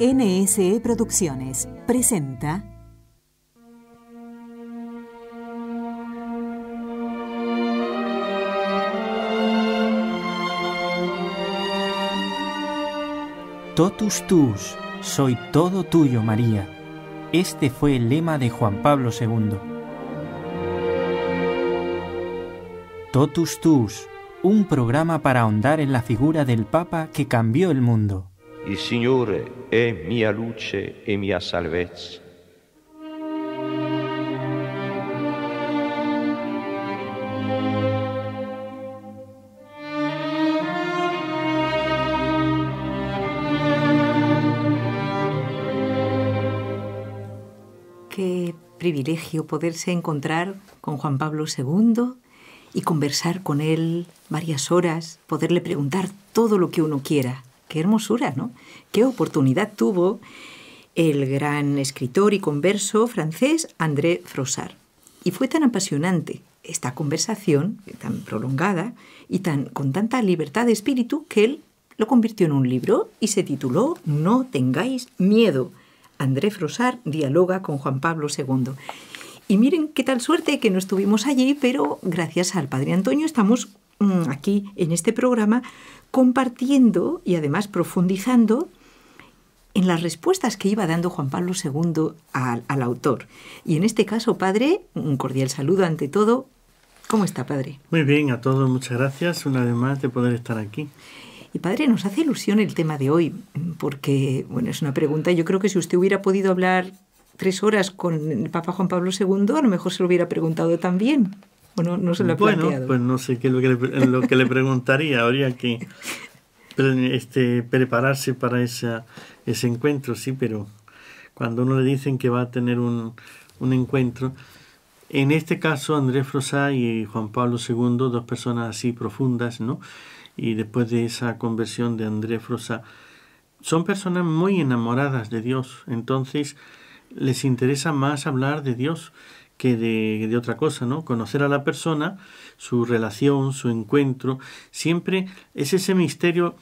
NSE Producciones presenta Totus tuus, soy todo tuyo, María. Este fue el lema de Juan Pablo II. Totus tuus, un programa para ahondar en la figura del Papa que cambió el mundo. Il Signore è mia luce e mia salvezza. Qué privilegio poderse encontrar con Juan Pablo II y conversar con él varias horas, poderle preguntar todo lo que uno quiera. Qué hermosura, ¿no? Qué oportunidad tuvo el gran escritor y converso francés André Froissart. Y fue tan apasionante esta conversación, tan prolongada y con tanta libertad de espíritu, que él lo convirtió en un libro y se tituló No tengáis miedo. André Froissart dialoga con Juan Pablo II. Y miren qué tal suerte que no estuvimos allí, pero gracias al Padre Antonio estamos aquí en este programa compartiendo y además profundizando en las respuestas que iba dando Juan Pablo II al autor. Y en este caso, Padre, un cordial saludo ante todo. ¿Cómo está, Padre? Muy bien, a todos muchas gracias una vez más de poder estar aquí. Y Padre, nos hace ilusión el tema de hoy, porque, bueno, es una pregunta. Yo creo que si usted hubiera podido hablar 3 horas con el Papa Juan Pablo II, a lo mejor se lo hubiera preguntado también. ¿O no se lo ha planteado? Bueno, pues no sé qué es lo que le preguntaría. Habría que prepararse para ese encuentro, sí, pero cuando uno le dicen que va a tener un encuentro, en este caso André Froissart y Juan Pablo II, dos personas así profundas, ¿no? Y después de esa conversión de André Froissart, son personas muy enamoradas de Dios, entonces les interesa más hablar de Dios que de otra cosa, ¿no? Conocer a la persona, su relación, su encuentro, siempre es ese misterio,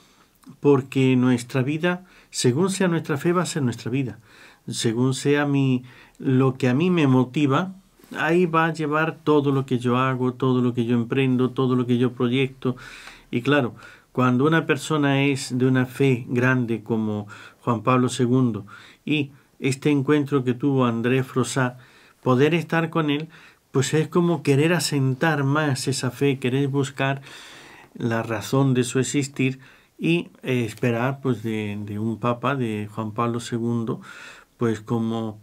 porque nuestra vida, según sea nuestra fe, va a ser nuestra vida. Según sea lo que a mí me motiva, ahí va a llevar todo lo que yo hago, todo lo que yo emprendo, todo lo que yo proyecto. Y claro, cuando una persona es de una fe grande como Juan Pablo II y este encuentro que tuvo André Froissart, poder estar con él, pues es como querer asentar más esa fe, querer buscar la razón de su existir y esperar pues de un papa, de Juan Pablo II, pues como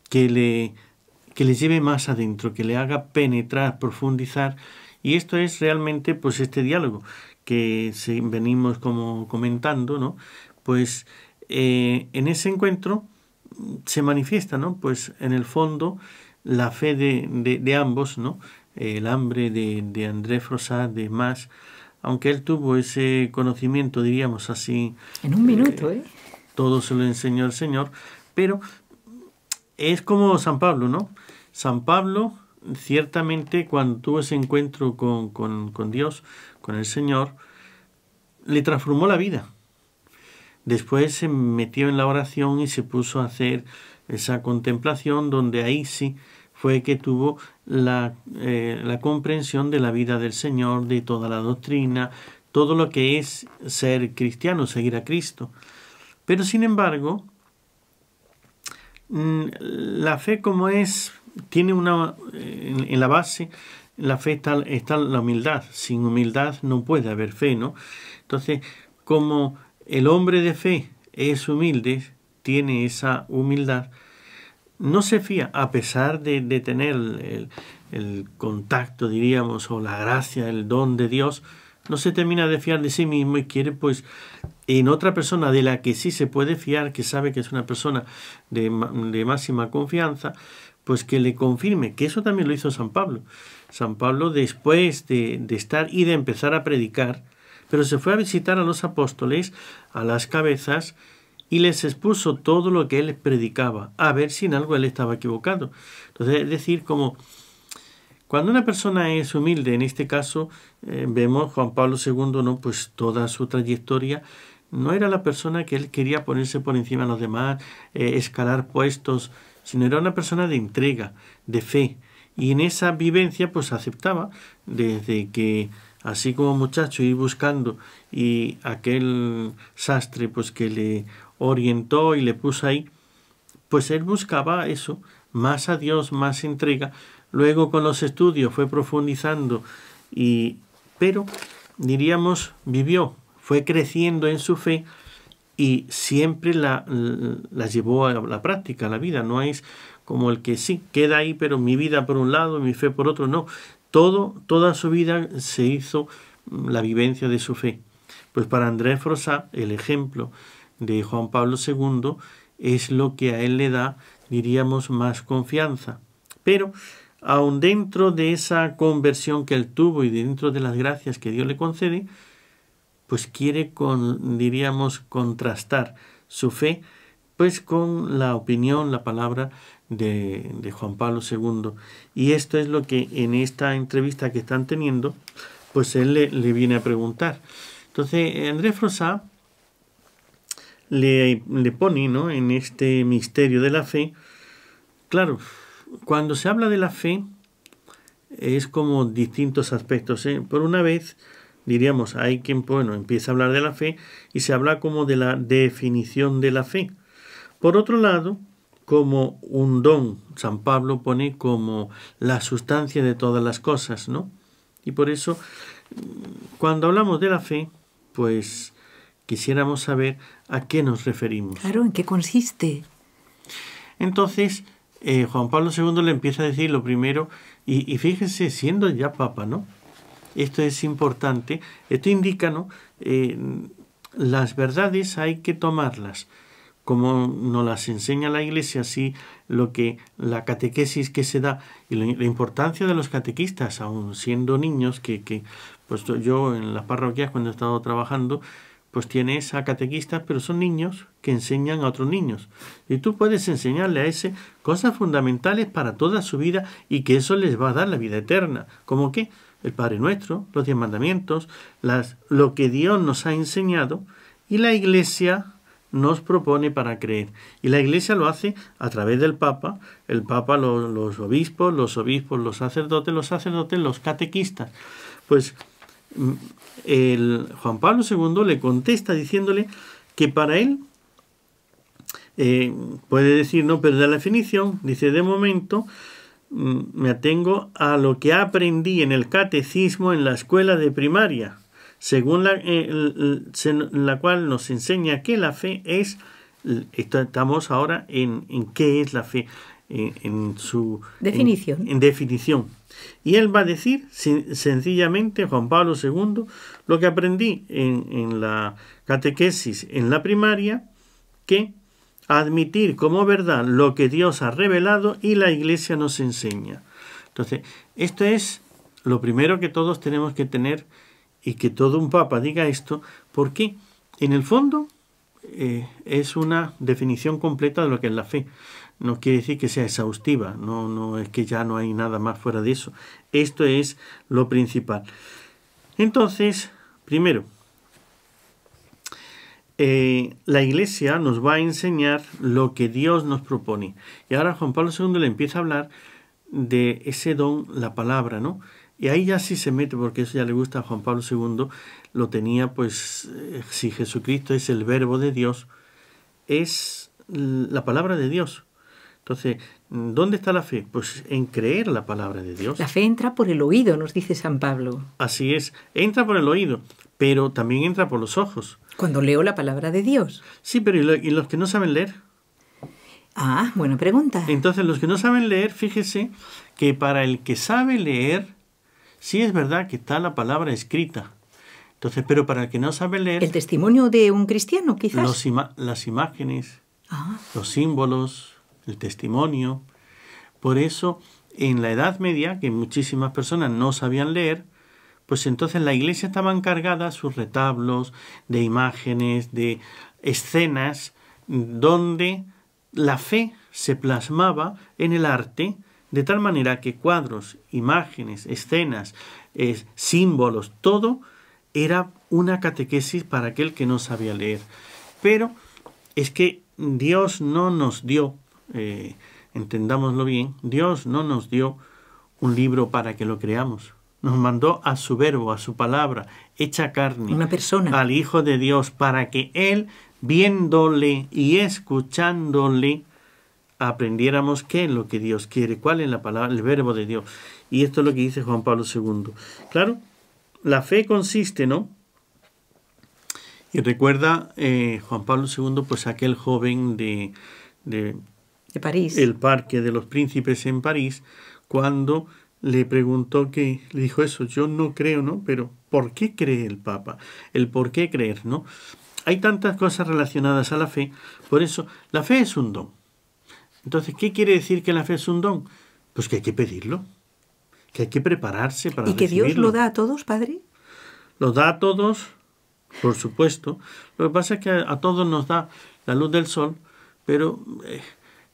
que le lleve más adentro, que le haga penetrar, profundizar. Y esto es realmente pues este diálogo que venimos como comentando, ¿no? Pues en ese encuentro se manifiesta, ¿no? Pues en el fondo la fe de ambos, ¿no? El hambre de André Froissart, de más, aunque él tuvo ese conocimiento, diríamos así. En un minuto, Todo se lo enseñó el Señor, pero es como San Pablo, ¿no? San Pablo, ciertamente, cuando tuvo ese encuentro con Dios, con el Señor, le transformó la vida. Después se metió en la oración y se puso a hacer esa contemplación, donde ahí sí fue que tuvo la comprensión de la vida del Señor, de toda la doctrina, todo lo que es ser cristiano, seguir a Cristo. Pero sin embargo, la fe como es, tiene en la base, la fe está la humildad. Sin humildad no puede haber fe, ¿no? Entonces, como el hombre de fe es humilde, tiene esa humildad, no se fía, a pesar de tener el contacto, diríamos, o la gracia, el don de Dios, no se termina de fiar de sí mismo y quiere, pues, en otra persona de la que sí se puede fiar, que sabe que es una persona de máxima confianza, pues que le confirme, que eso también lo hizo San Pablo. San Pablo, después de estar y de empezar a predicar, pero se fue a visitar a los apóstoles, a las cabezas, y les expuso todo lo que él predicaba, a ver si en algo él estaba equivocado. Entonces, es decir, como cuando una persona es humilde, en este caso, vemos Juan Pablo II, ¿no? Pues toda su trayectoria no era la persona que él quería ponerse por encima de los demás, escalar puestos, sino era una persona de entrega, de fe. Y en esa vivencia pues aceptaba desde que, así como muchacho, ir buscando, y aquel sastre pues que le orientó y le puso ahí, pues él buscaba eso, más a Dios, más entrega. Luego con los estudios fue profundizando, pero diríamos vivió, fue creciendo en su fe y siempre la llevó a la práctica, a la vida. No es como el que sí, queda ahí, pero mi vida por un lado, mi fe por otro. No, toda su vida se hizo la vivencia de su fe. Pues para Andrés Froissart, el ejemplo de Juan Pablo II es lo que a él le da, diríamos, más confianza. Pero aun dentro de esa conversión que él tuvo y dentro de las gracias que Dios le concede, pues quiere, diríamos, contrastar su fe pues con la opinión, la palabra de Juan Pablo II. Y esto es lo que en esta entrevista que están teniendo, pues él le viene a preguntar. Entonces, Andrés Froissart le pone, ¿no?, en este misterio de la fe. Claro, cuando se habla de la fe, es como distintos aspectos, ¿eh? Por una vez, diríamos, hay quien, bueno, empieza a hablar de la fe y se habla como de la definición de la fe. Por otro lado, como un don, San Pablo pone como la sustancia de todas las cosas, ¿no? Y por eso, cuando hablamos de la fe, pues quisiéramos saber a qué nos referimos. Claro, ¿en qué consiste? Entonces, Juan Pablo II le empieza a decir lo primero, y fíjese, siendo ya Papa, ¿no? Esto es importante, esto indica, ¿no? Las verdades hay que tomarlas como nos las enseña la Iglesia, así la catequesis que se da y la importancia de los catequistas, aun siendo niños, que pues yo en las parroquias cuando he estado trabajando, pues tienes a catequistas, pero son niños que enseñan a otros niños. Y tú puedes enseñarle a ese cosas fundamentales para toda su vida y que eso les va a dar la vida eterna. ¿Cómo qué? El Padre Nuestro, los 10 mandamientos, lo que Dios nos ha enseñado y la Iglesia nos propone para creer. Y la Iglesia lo hace a través del Papa, el Papa, los obispos, los sacerdotes, los catequistas. Pues el Juan Pablo II le contesta diciéndole que para él puede decir, no, pero de la definición, dice, de momento me atengo a lo que aprendí en el catecismo en la escuela de primaria, según la cual nos enseña que la fe es, estamos ahora en qué es la fe, en su definición. En definición. Y él va a decir sencillamente, Juan Pablo II, lo que aprendí en la catequesis en la primaria, que admitir como verdad lo que Dios ha revelado y la Iglesia nos enseña. Entonces, esto es lo primero que todos tenemos que tener, y que todo un papa diga esto, porque en el fondo es una definición completa de lo que es la fe. No quiere decir que sea exhaustiva, no es que ya no hay nada más fuera de eso. Esto es lo principal. Entonces, primero, la Iglesia nos va a enseñar lo que Dios nos propone. Y ahora Juan Pablo II le empieza a hablar de ese don, la palabra, ¿no? Y ahí ya sí se mete, porque eso ya le gusta a Juan Pablo II, lo tenía, pues, si Jesucristo es el verbo de Dios, es la palabra de Dios. Entonces, ¿dónde está la fe? Pues en creer la palabra de Dios. La fe entra por el oído, nos dice San Pablo. Así es, entra por el oído, pero también entra por los ojos. Cuando leo la palabra de Dios. Sí, pero ¿y los que no saben leer? Ah, buena pregunta. Entonces, los que no saben leer, fíjese que para el que sabe leer, sí es verdad que está la palabra escrita. Entonces, pero para el que no sabe leer... ¿El testimonio de un cristiano, quizás? Las imágenes, los símbolos, el testimonio. Por eso, en la Edad Media, que muchísimas personas no sabían leer, pues entonces la Iglesia estaba encargada, sus retablos, de imágenes, de escenas, donde la fe se plasmaba en el arte, de tal manera que cuadros, imágenes, escenas, símbolos, todo era una catequesis para aquel que no sabía leer. Pero es que Dios no nos dio, entendámoslo bien, Dios no nos dio un libro para que lo creamos. Nos mandó a su verbo, a su palabra, hecha carne, una persona, al Hijo de Dios, para que Él, viéndole y escuchándole, aprendiéramos qué es lo que Dios quiere, cuál es la palabra, el verbo de Dios. Y esto es lo que dice Juan Pablo II. Claro, la fe consiste, ¿no? Y recuerda Juan Pablo II, pues aquel joven de París, el Parque de los Príncipes en París, cuando le preguntó le dijo eso, yo no creo, ¿no? Pero ¿por qué cree el Papa? El por qué creer, ¿no? Hay tantas cosas relacionadas a la fe, por eso la fe es un don. Entonces, ¿qué quiere decir que la fe es un don? Pues que hay que pedirlo, que hay que prepararse para recibirlo. ¿Y que Dios lo da a todos, Padre? Lo da a todos, por supuesto. Lo que pasa es que a todos nos da la luz del sol, pero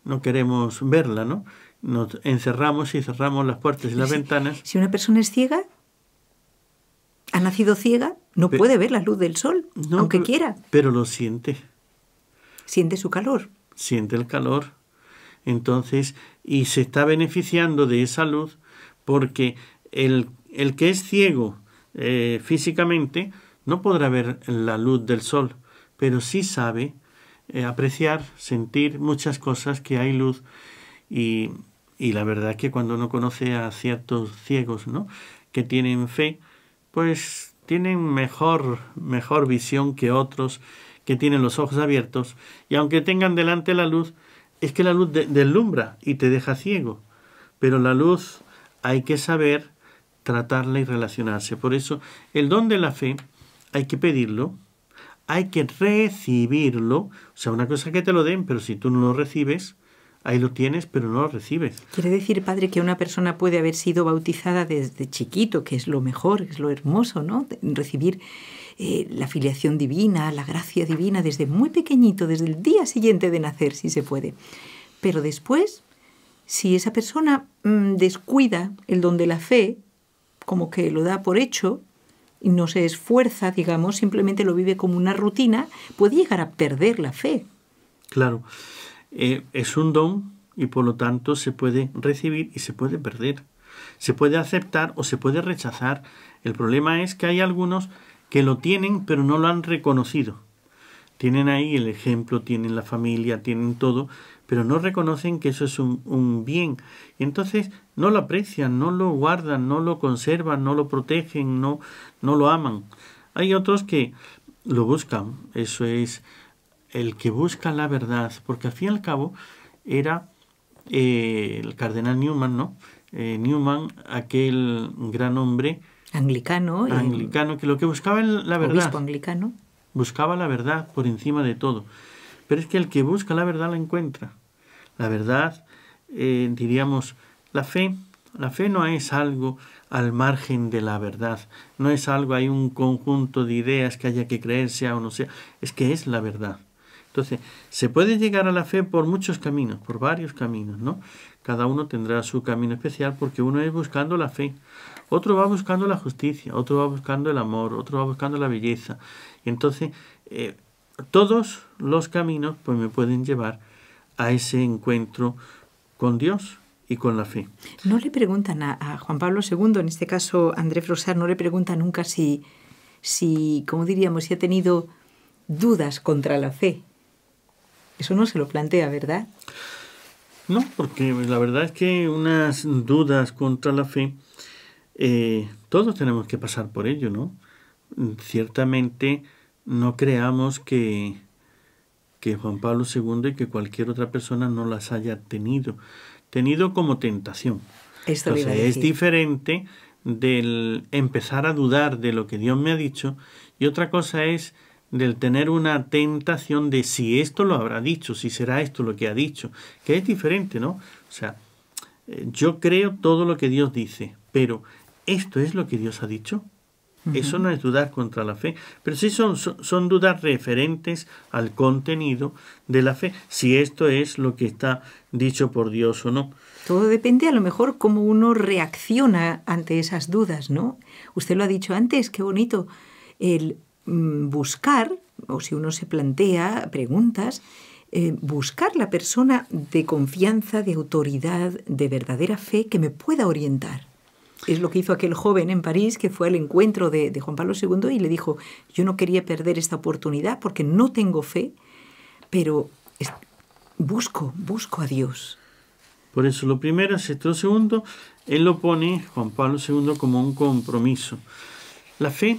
no queremos verla, ¿no? Nos encerramos y cerramos las puertas y las ventanas. Si una persona es ciega, ha nacido ciega, no puede ver la luz del sol, no, aunque quiera. Pero lo siente. Siente su calor. Siente el calor. Entonces, y se está beneficiando de esa luz porque el que es ciego físicamente no podrá ver la luz del sol, pero sí sabe apreciar, sentir muchas cosas que hay luz. Y la verdad es que cuando uno conoce a ciertos ciegos, ¿no?, que tienen fe, pues tienen mejor visión que otros que tienen los ojos abiertos, y aunque tengan delante la luz, es que la luz deslumbra y te deja ciego. Pero la luz hay que saber tratarla y relacionarse. Por eso el don de la fe hay que pedirlo, hay que recibirlo. O sea, una cosa es que te lo den, pero si tú no lo recibes, ahí lo tienes, pero no lo recibes. Quiere decir, Padre, que una persona puede haber sido bautizada desde chiquito, que es lo mejor, es lo hermoso, ¿no? Recibir la filiación divina, la gracia divina desde muy pequeñito, desde el día siguiente de nacer, si se puede. Pero después, si esa persona descuida el don de la fe, como que lo da por hecho y no se esfuerza, digamos, simplemente lo vive como una rutina, puede llegar a perder la fe. Claro. Es un don y por lo tanto se puede recibir y se puede perder. Se puede aceptar o se puede rechazar. El problema es que hay algunos que lo tienen pero no lo han reconocido. Tienen ahí el ejemplo, tienen la familia, tienen todo, pero no reconocen que eso es un bien. Y entonces no lo aprecian, no lo guardan, no lo conservan, no lo protegen, no lo aman. Hay otros que lo buscan, eso es el que busca la verdad, porque al fin y al cabo era el cardenal Newman, ¿no? Newman, aquel gran hombre anglicano, que lo que buscaba es la verdad. Obispo anglicano. Buscaba la verdad por encima de todo. Pero es que el que busca la verdad la encuentra. La verdad, diríamos, la fe no es algo al margen de la verdad. No es algo, hay un conjunto de ideas que haya que creer, sea o no sea. Es que es la verdad. Entonces, se puede llegar a la fe por muchos caminos, por varios caminos, ¿no? Cada uno tendrá su camino especial porque uno es buscando la fe, otro va buscando la justicia, otro va buscando el amor, otro va buscando la belleza. Y entonces, todos los caminos pues me pueden llevar a ese encuentro con Dios y con la fe. No le preguntan a Juan Pablo II, en este caso André Frossard, no le pregunta nunca si, ¿cómo diríamos?, si ha tenido dudas contra la fe. Eso no se lo plantea, ¿verdad? No, porque la verdad es que unas dudas contra la fe, todos tenemos que pasar por ello, ¿no? Ciertamente no creamos que Juan Pablo II y que cualquier otra persona no las haya tenido como tentación. Esto Entonces, es diferente del empezar a dudar de lo que Dios me ha dicho, y otra cosa es del tener una tentación de si esto lo habrá dicho, si será esto lo que ha dicho, que es diferente, ¿no? O sea, yo creo todo lo que Dios dice, pero ¿esto es lo que Dios ha dicho? Eso no es dudar contra la fe, pero sí son dudas referentes al contenido de la fe, si esto es lo que está dicho por Dios o no. Todo depende a lo mejor cómo uno reacciona ante esas dudas, ¿no? Usted lo ha dicho antes, qué bonito, el buscar, o si uno se plantea preguntas, buscar la persona de confianza, de autoridad, de verdadera fe que me pueda orientar. Es lo que hizo aquel joven en París que fue al encuentro de Juan Pablo II y le dijo, yo no quería perder esta oportunidad porque no tengo fe, pero busco a Dios. Por eso lo primero es esto. Lo segundo, él lo pone, Juan Pablo II, como un compromiso. La fe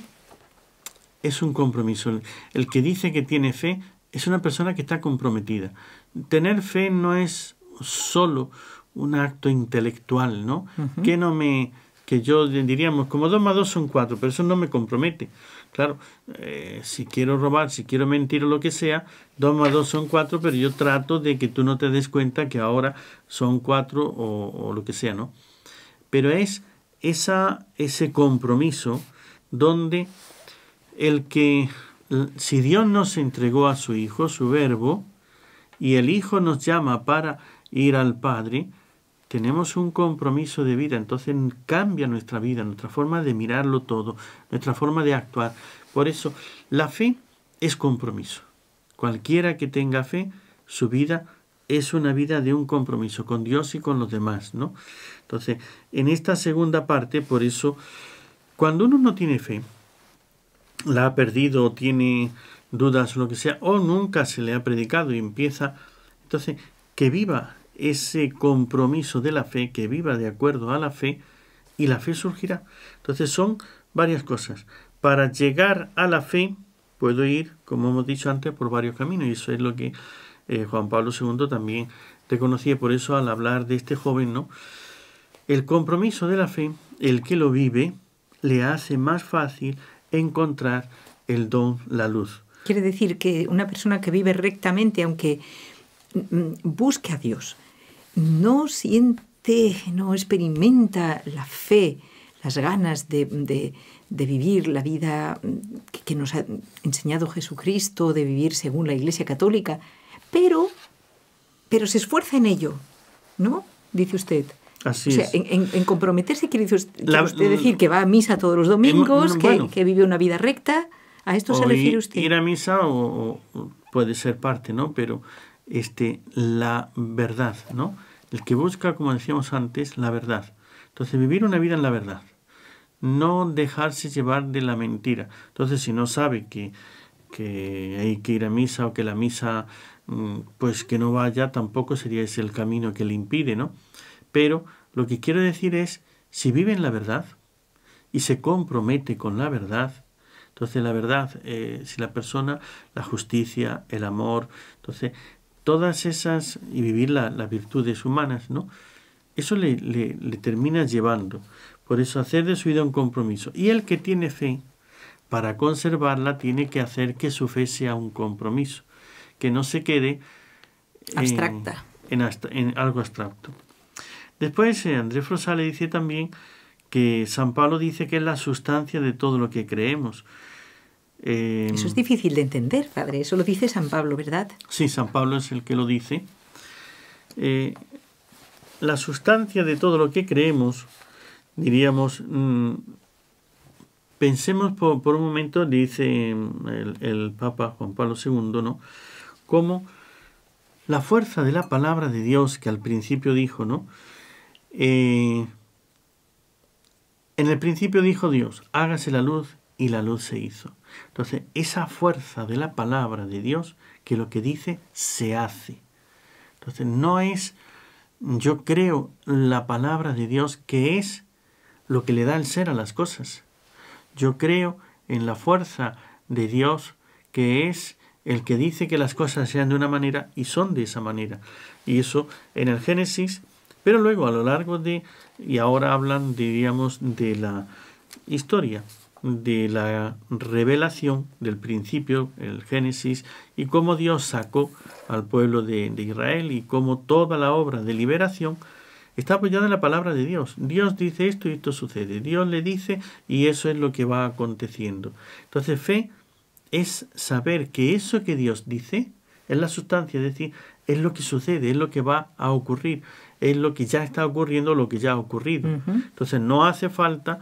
es un compromiso. El que dice que tiene fe es una persona que está comprometida. Tener fe no es solo un acto intelectual, ¿no? Uh-huh. Que yo diríamos, como 2 más 2 son 4, pero eso no me compromete. Claro, si quiero robar, si quiero mentir o lo que sea, 2 más 2 son 4, pero yo trato de que tú no te des cuenta que ahora son 4 o lo que sea, ¿no? Pero es ese compromiso donde si Dios nos entregó a su Hijo, su Verbo, y el Hijo nos llama para ir al Padre, tenemos un compromiso de vida. Entonces cambia nuestra vida, nuestra forma de mirarlo todo, nuestra forma de actuar. Por eso la fe es compromiso. Cualquiera que tenga fe, su vida es una vida de un compromiso con Dios y con los demás, ¿no? Entonces, en esta segunda parte, por eso, cuando uno no tiene fe, la ha perdido o tiene dudas o lo que sea, o nunca se le ha predicado y empieza, entonces, que viva ese compromiso de la fe, que viva de acuerdo a la fe, y la fe surgirá. Entonces son varias cosas. Para llegar a la fe puedo ir, como hemos dicho antes, por varios caminos, y eso es lo que Juan Pablo II también reconocía. Por eso, al hablar de este joven, ¿no?, el compromiso de la fe, el que lo vive, le hace más fácil encontrar el don, la luz. Quiere decir que una persona que vive rectamente, aunque busque a Dios, no siente, no experimenta la fe, las ganas de vivir la vida que nos ha enseñado Jesucristo, de vivir según la Iglesia Católica, pero se esfuerza en ello, ¿no? Dice usted. Así es. En comprometerse quiere usted decir que va a misa todos los domingos, que vive una vida recta. ¿A esto se refiere usted? Ir a misa o puede ser parte, ¿no? Pero la verdad, ¿no? El que busca, como decíamos antes, la verdad. Entonces, vivir una vida en la verdad. No dejarse llevar de la mentira. Entonces, si no sabe que hay que ir a misa o que la misa, pues que no vaya, tampoco sería ese el camino que le impide, ¿no? Pero lo que quiero decir es, si vive en la verdad y se compromete con la verdad, entonces la verdad, si la persona, la justicia, el amor, entonces todas esas, y vivir las virtudes humanas, ¿no? Eso le termina llevando. Por eso hacer de su vida un compromiso. Y el que tiene fe, para conservarla, tiene que hacer que su fe sea un compromiso, que no se quede abstracta. En algo abstracto. Después, Andrés Froissart le dice también que San Pablo dice que es la sustancia de todo lo que creemos. Eso es difícil de entender, padre. Eso lo dice San Pablo, ¿verdad? Sí, San Pablo es el que lo dice. La sustancia de todo lo que creemos, diríamos, pensemos por un momento, dice el Papa Juan Pablo II, ¿no?, como la fuerza de la palabra de Dios que al principio dijo, ¿no? En el principio dijo Dios, hágase la luz, y la luz se hizo. Entonces, esa fuerza de la palabra de Dios, que lo que dice, se hace. Entonces, no es, yo creo la palabra de Dios, que es lo que le da el ser a las cosas. Yo creo en la fuerza de Dios, que es el que dice que las cosas sean de una manera y son de esa manera. Y eso en el Génesis, pero luego a lo largo y ahora hablan, diríamos, de la historia, de la revelación del principio, el Génesis, y cómo Dios sacó al pueblo de Israel y cómo toda la obra de liberación está apoyada en la palabra de Dios. Dios dice esto y esto sucede. Dios le dice y eso es lo que va aconteciendo. Entonces, fe es saber que eso que Dios dice es la sustancia, es decir, es lo que sucede, es lo que va a ocurrir, es lo que ya está ocurriendo, lo que ya ha ocurrido. Uh-huh. Entonces, no hace falta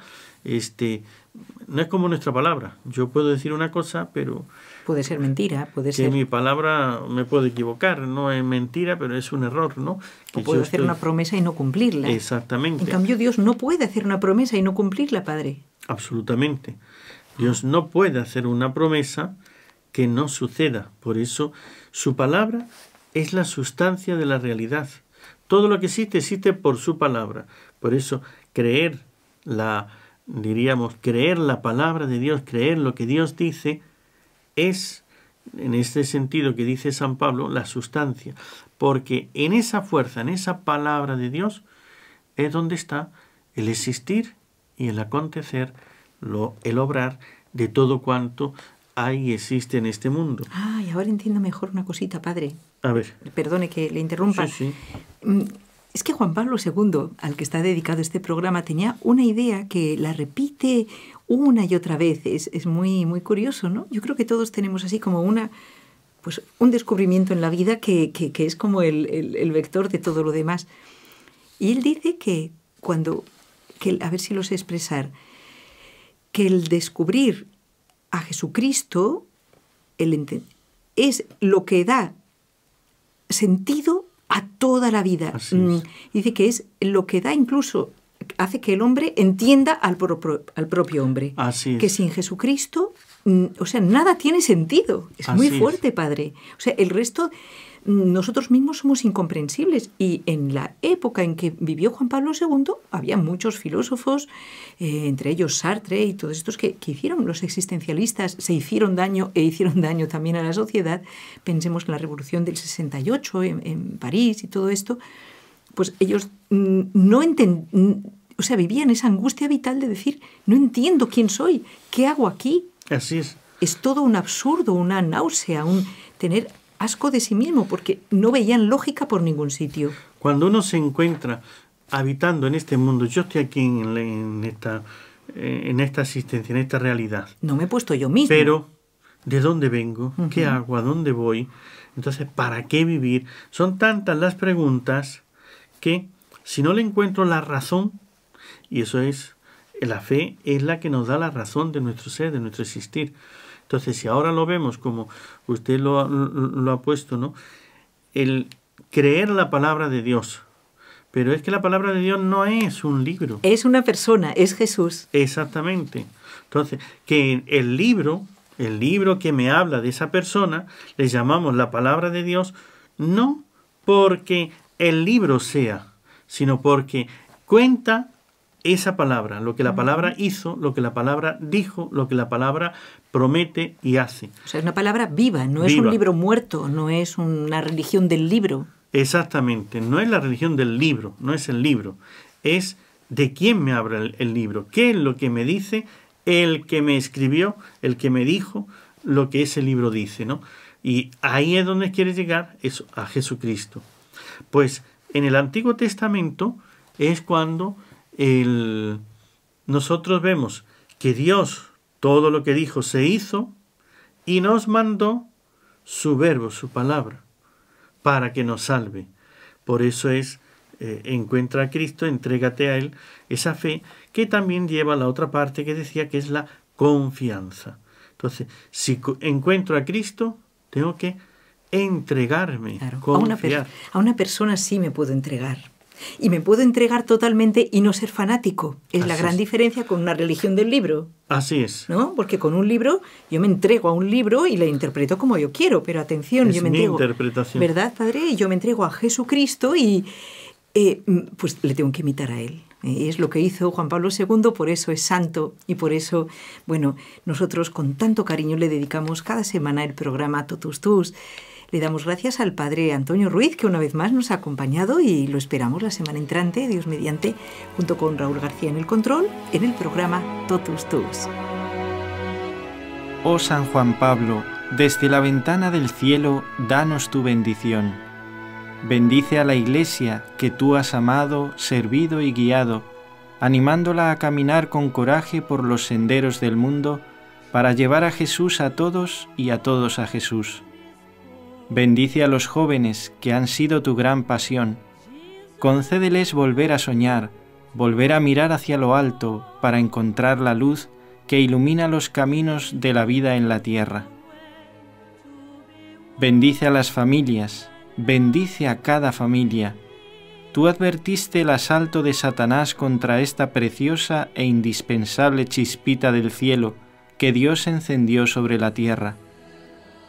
no es como nuestra palabra. Yo puedo decir una cosa, pero puede ser mentira, puede que ser... mi palabra me puedo equivocar, no es mentira, pero es un error, ¿no? Que o puedo hacer una promesa y no cumplirla. Exactamente. En cambio, Dios no puede hacer una promesa y no cumplirla, Padre. Absolutamente. Dios no puede hacer una promesa que no suceda. Por eso su palabra es la sustancia de la realidad. Todo lo que existe por su palabra. Por eso creer la palabra de Dios, creer lo que Dios dice, es, en este sentido que dice San Pablo, la sustancia. Porque en esa fuerza, en esa palabra de Dios, es donde está el existir y el acontecer, el obrar de todo cuanto hay y existe en este mundo. Y ahora entiendo mejor una cosita, Padre. A ver. Perdone que le interrumpa. Sí. Es que Juan Pablo II, al que está dedicado este programa, tenía una idea que la repite una y otra vez. Es muy, muy curioso, ¿no? Yo creo que todos tenemos así como un descubrimiento en la vida que es como el vector de todo lo demás. Y él dice que a ver si lo sé expresar, que el descubrir a Jesucristo es lo que da sentido a toda la vida. Dice que es lo que da incluso, hace que el hombre entienda al propio hombre. Así es. Que sin Jesucristo, nada tiene sentido. Es muy fuerte, Padre. El resto, nosotros mismos somos incomprensibles. Y en la época en que vivió Juan Pablo II, había muchos filósofos, entre ellos Sartre y todos estos que hicieron, los existencialistas, se hicieron daño e hicieron daño también a la sociedad. Pensemos en la Revolución del 68 en París y todo esto. Pues ellos vivían esa angustia vital de decir, no entiendo quién soy, ¿qué hago aquí? Así es. Es todo un absurdo, una náusea, tener asco de sí mismo, porque no veían lógica por ningún sitio. Cuando uno se encuentra habitando en este mundo, yo estoy aquí en esta existencia, en esta realidad. No me he puesto yo mismo. Pero, ¿de dónde vengo? ¿Qué hago? ¿A dónde voy? Entonces, ¿para qué vivir? Son tantas las preguntas que, si no le encuentro la razón, y eso es, la fe es la que nos da la razón de nuestro ser, de nuestro existir. Entonces, si ahora lo vemos como usted lo ha puesto, ¿no? El creer la palabra de Dios. Pero es que la palabra de Dios no es un libro. Es una persona, es Jesús. Exactamente. Entonces, que el libro que me habla de esa persona, le llamamos la palabra de Dios, no porque el libro sea, sino porque cuenta esa palabra, lo que la palabra hizo, lo que la palabra dijo, lo que la palabra promete y hace. O sea, es una palabra viva, no es un libro muerto, no es una religión del libro. Exactamente, no es la religión del libro, no es el libro, es de quién me habla el libro, qué es lo que me dice el que me escribió, el que me dijo lo que ese libro dice, ¿no? Y ahí es donde quiere llegar, eso, a Jesucristo. Pues en el Antiguo Testamento es cuando nosotros vemos que Dios, todo lo que dijo se hizo y nos mandó su verbo, su palabra, para que nos salve. Por eso es, encuentra a Cristo, entrégate a Él, esa fe que también lleva a la otra parte que decía que es la confianza. Entonces, si encuentro a Cristo, tengo que entregarme, claro, confiar. A una persona sí me puedo entregar. Y me puedo entregar totalmente y no ser fanático. Es la gran diferencia con una religión del libro. Así es. ¿No? Porque con un libro, yo me entrego a un libro y le interpreto como yo quiero. Pero atención, yo me entrego. Interpretación. ¿Verdad, Padre? Yo me entrego a Jesucristo y pues le tengo que imitar a Él. Es lo que hizo Juan Pablo II, por eso es santo y por eso, bueno, nosotros con tanto cariño le dedicamos cada semana el programa Totus Tus. Le damos gracias al Padre Antonio Ruiz, que una vez más nos ha acompañado y lo esperamos la semana entrante, Dios mediante, junto con Raúl García en el control, en el programa Totus Tus. Oh San Juan Pablo, desde la ventana del cielo, danos tu bendición. Bendice a la Iglesia que tú has amado, servido y guiado, animándola a caminar con coraje por los senderos del mundo para llevar a Jesús a todos y a todos a Jesús. Bendice a los jóvenes que han sido tu gran pasión. Concédeles volver a soñar, volver a mirar hacia lo alto para encontrar la luz que ilumina los caminos de la vida en la tierra. Bendice a las familias, bendice a cada familia. Tú advertiste el asalto de Satanás contra esta preciosa e indispensable chispita del cielo que Dios encendió sobre la tierra.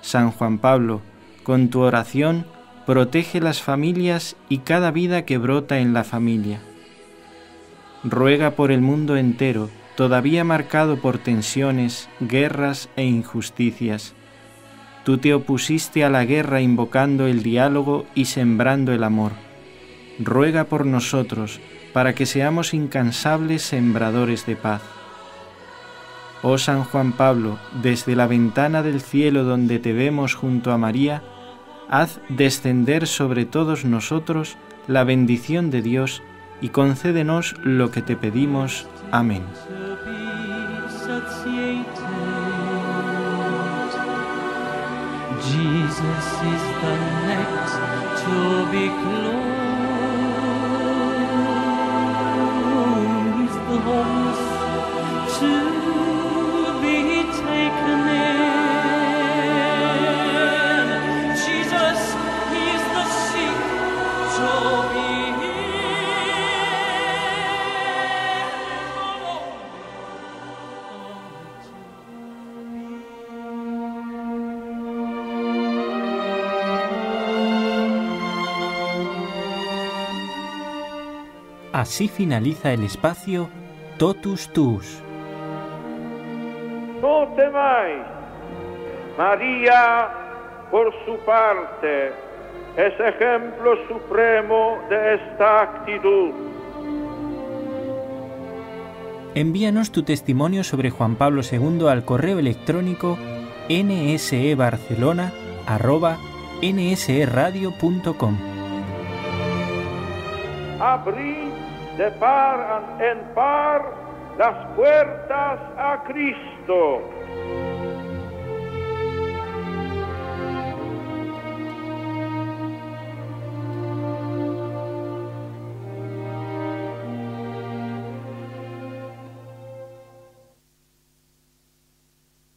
San Juan Pablo, con tu oración, protege las familias y cada vida que brota en la familia. Ruega por el mundo entero, todavía marcado por tensiones, guerras e injusticias. Tú te opusiste a la guerra invocando el diálogo y sembrando el amor. Ruega por nosotros, para que seamos incansables sembradores de paz. Oh San Juan Pablo, desde la ventana del cielo donde te vemos junto a María, haz descender sobre todos nosotros la bendición de Dios y concédenos lo que te pedimos. Amén. Jesus is the next to be closed, the host to be taken in. Jesus is the sick to be Así finaliza el espacio Totus Tuus. No temáis. María, por su parte, es ejemplo supremo de esta actitud. Envíanos tu testimonio sobre Juan Pablo II al correo electrónico nsebarcelona@nseradio.com. Abrid de par en par las puertas a Cristo.